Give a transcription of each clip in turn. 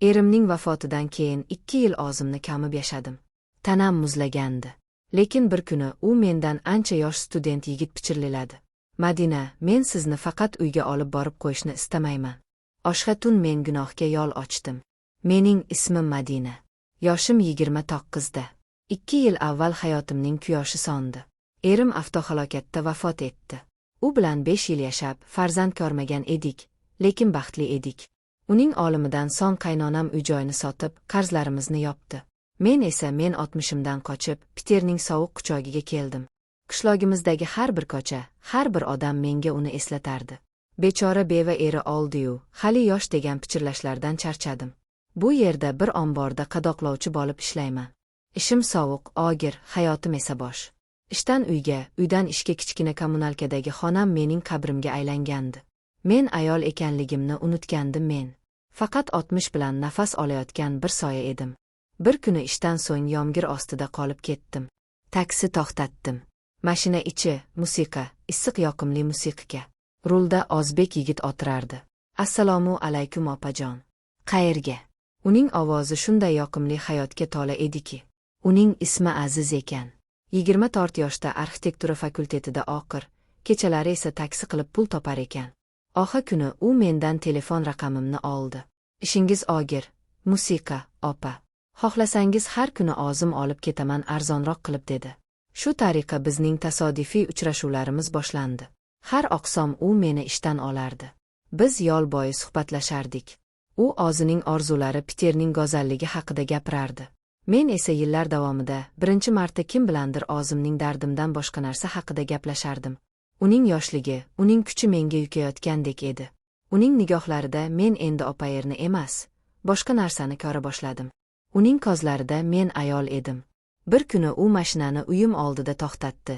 Erimning vafotidan keyin 2 yil og'zimni kamib yashadim. Tanam muzlagandi. Lekin bir kuni u mendan ancha yosh student yigit pichirladi. Madina, men sizni faqat uyga olib borib qo'yishni istamayman. Oshqa tun men gunohga yo'l ochdim. Mening ismim Madina. Yoshim 29da. 2 yil avval hayotimning quyoshi sondi. Erim avtohalokatda vafot etdi. U bilan 5 yil yashab, farzand ko'rmagan edik, lekin baxtli edik. Uning o'limidan so'ng qaynonam uy-joyni sotib, qarzlarimizni yopdi. Men esa 60imdan qochib, Piterning sovuq quchogiga keldim. Qishlog'imizdagi har bir ko'cha, har bir odam menga uni eslatardi. Bechora beva eri oldi-yu, hali yosh degan pichirlashlardan charchadim. Bu yerda bir omborda qadoqlovchi bo'lib ishlayman. Ishim sovuq, og'ir, hayotim esa bosh. Ishdan uyga, uydan ishga kichkina kommunalkadagi xonam mening qabrimga aylangandi. Men ayol ekanligimni unutgandim men. Faqat 60 bilan nafas olayotgan bir soya edim. Bir kuni ishdan so'ng yomg'ir ostida qolib ketdim. Taksi to'xtatdim. Mashina ichi, musiqa, issiq yoqimli musiqa. Rulda o'zbek yigit o'tirardi. Assalomu alaykum opajon. Qayerga? Uning ovozi shunday yoqimli hayotga to'la ediki. Uning ismi Aziz ekan. 24 yoshda arxitektura fakultetida o'qir, kechalari esa taksi qilib pul topar ekan. Oxir kuni u mendan telefon raqamimni oldi. Ishingiz og'ir, musiqa, opa. Xohlasangiz har kuni o'zim olib ketaman arzonroq qilib dedi. Shu tariqa bizning tasodifiy uchrashuvlarimiz boshlandi. Har oqshom u meni ishdan olardi. Biz yo'l bo'yi suhbatlashardik. U o'zining orzulari Piterning go'zalligi haqida gapirardi. Men esa yillar davomida birinchi marta kim bilandir o'zimning dardimdan boshqa narsa haqida gaplashardim. Uning yoshligi, uning kuchi menga yukayotgandek edi. Uning nigohlarida men endi opayerni emas, boshqa narsani ko'ra boshladim. Uning ko'zlarida men ayol edim. Bir kuni u mashinani uyim oldida to'xtatdi,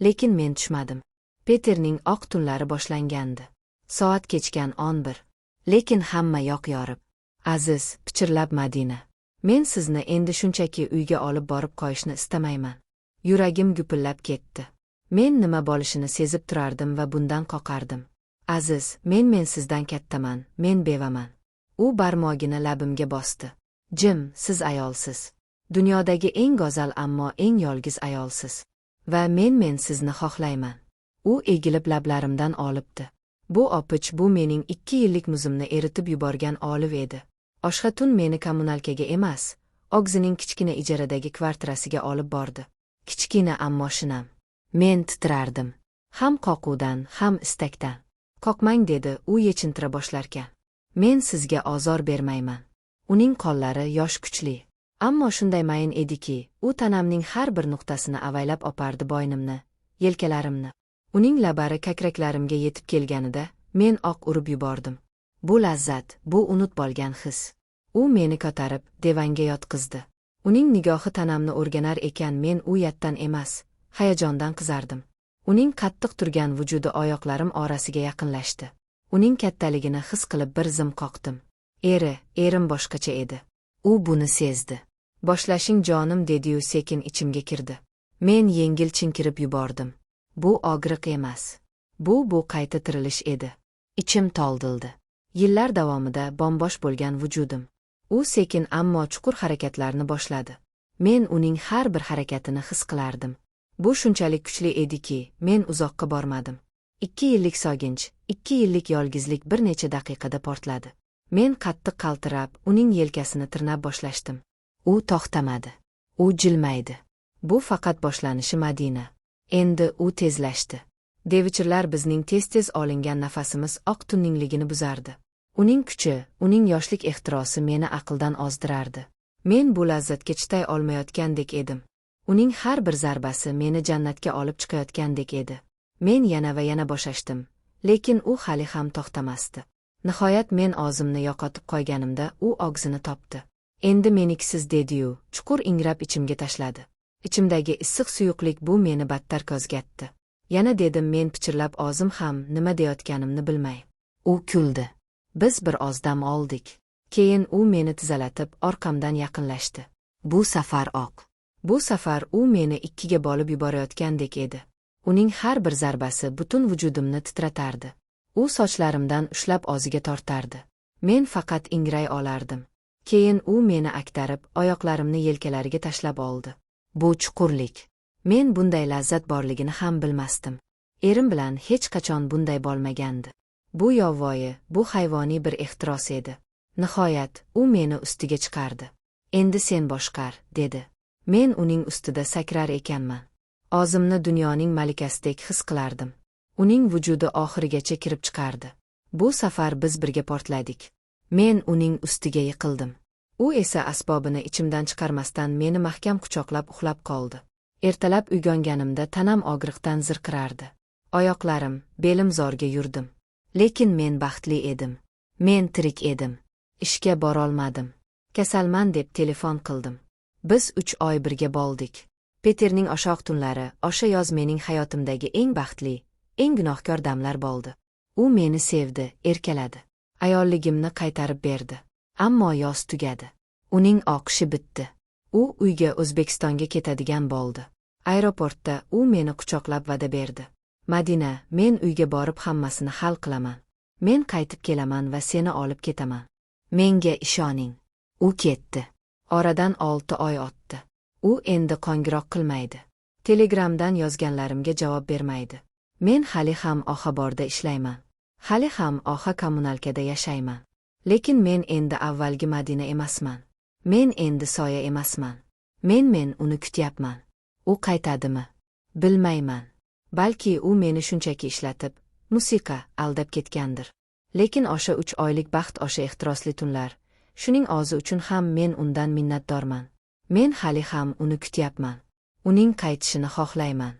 lekin men tushmadim. Peterning oq tunlari boshlangandi. Soat kechgan 11. Lekin hamma yoq yorib. Aziz, pichirlab Madina. Men sizni endi shunchaki uyga olib borib qo'yishni istamayman. Yuragim gupillab ketdi. Men nima bo'lishini sezib turardim va bundan qo'rqardim. Aziz, men sizdan kattaman, men bevaman. U barmog'ini labimga bosdi. Jim, siz ayolsiz. Dunyodagi eng go'zal ammo eng yolg'iz ayolsiz. Va men sizni xohlayman. U egilib lablarimdan olibdi. Bu opich bu mening 2 yillik muzimni eritib yuborgan oliv edi. Oshqa tun meni kommunalkaga emas, og'zining kichkina ijaradagi kvartirasiga olib bordi. Kichkina ammo shinam. Men titrardim. Ham qo'rquvdan, ham istakdan. Qo'rqmang dedi u yechintira boshlarkan. Men sizga ozor bermayman. Uning qo'llari yosh kuchli. Ammo shunday mayin ediki, u tanamning har bir nuqtasini avaylab opardi bo'ynimni, yelkalarimni. Uning lablari kakraklarimga yetib kelganida, men oq urib yubordim. Bu lazzat, bu unutbolgan his. U meni ko'tarib, divanga yotqizdi. Uning nigohi tanamni o'rganar ekan men u yatdan emas, hayajondan qizardim. Uning qattiq turgan vujudi oyoqlarim orasiga yaqinlashdi. Uning kattaligini his qilib bir zum qoqdim. Erim boshqacha edi. U buni sezdi. Boshlashing jonim dedi-yu sekin ichimga kirdi. Men yengil chinkirib yubordim. Bu og'riq emas. Bu qayta tirilish edi. Ichim to'ldildi. Yillar davomida bombosh bo'lgan vujudim. U sekin ammo chuqur harakatlarni boshladi. Men uning har bir harakatini his qilardim. Bu shunchalik kuchli ediki, men uzoqqa bormadim. 2 yillik sog'inch, 2 yillik yolg'izlik bir necha daqiqada portladi. Men qattiq qaltirab, uning yelkasini tirnab boshlashdim. U to'xtamadi. U jilmaydi. Bu faqat boshlanishi Madina. Endi u tezlashdi. Devichirlar bizning tez-tez olingan nafasimiz oq tunningligini buzardi. Uning kuchi, uning yoshlik ehtirosi meni aqldan ozdirardi. Men bu lazzatga chiday olmayotgandek edim. Uning har bir zarbasi meni jannatga olib chiqayotgandek edi. Men yana va yana boshashdim, lekin u hali ham to'xtamasdi. Nihoyat men o'zimni yo'qotib qo'yganimda u og'zini topdi. Endi meniksiz dedi-yu, chuqur ingrab ichimga tashladi. Ichimdagi issiq suyuqlik bu meni battar ko'zgatdi. Yana dedim men pichirlab o'zim ham nima deyotganimni bilmay. U kuldi. Biz bir oz dam oldik. Keyin u meni tizalatib orqamdan yaqinlashdi. Bu safar oq. Bu safar u meni ikkiga bo'lib yuborayotgandek edi. Uning har bir zarbasi butun vujudimni titratardi. U sochlarimdan ushlab o'ziga tortardi. Men faqat ingray olardim. Keyin u meni aktarib, oyoqlarimni yelkalariga tashlab oldi. Bu chuqurlik. Men bunday lazzat borligini ham bilmasdim. Erim bilan hech qachon bunday bo'lmagandi. Bu yovvoyi, bu hayvoniy bir ehtiros edi. Nihoyat, u meni ustiga chiqardi. Endi sen boshqar, dedi. Men uning ustida sakrar ekanman. O'zimni dunyoning malikasidek his qilardim. Uning vujudi oxirigacha kirib chiqardi. Bu safar biz birga portladik. Men uning ustiga yiqildim. U esa asbobini ichimdan chiqarmasdan meni mahkam quchoqlab uxlab qoldi. Ertalab uyg'onganimda tanam og'riqdan zirqirardi. Oyoqlarim, belim zorga yurdim. Lekin men baxtli edim. Men tirik edim. Ishga borolmadim. Kasalman deb telefon qildim. Biz 3 oy birga bo'ldik. Peterning oshoq tunlari, o'sha yoz mening hayotimdagi eng baxtli, eng gunohkor damlar bo'ldi. U meni sevdi, erkaladi. Ayolligimni qaytarib berdi. Ammo yoz tugadi. Uning o'qishi bitdi. U uyga O'zbekistonga ketadigan bo'ldi. Aeroportda u meni quchoqlab va'da berdi. Madina, men uyga borib hammasini hal qilaman. Men qaytib kelaman va seni olib ketaman. Menga ishoning. U ketdi. Oradan 6 oy o'tdi. U endi qo'ng'iroq qilmaydi. Telegramdan yozganlarimga javob bermaydi. Men hali ham Oxaborda ishlayman. Hali ham Oxa kommunalkada yashayman. Lekin men endi avvalgi Madina emasman. Men endi soya emasman. Men uni kutyapman. U qaytadimi? Bilmayman. Balki u meni shunchaki ishlatib, musiqa aldab ketgandir. Lekin o'sha 3 oylik baxt, o'sha ehtirosli tunlar, shuning o'zi uchun ham men undan minnatdorman. Men hali ham uni kutyapman. Uning qaytishini xohlayman.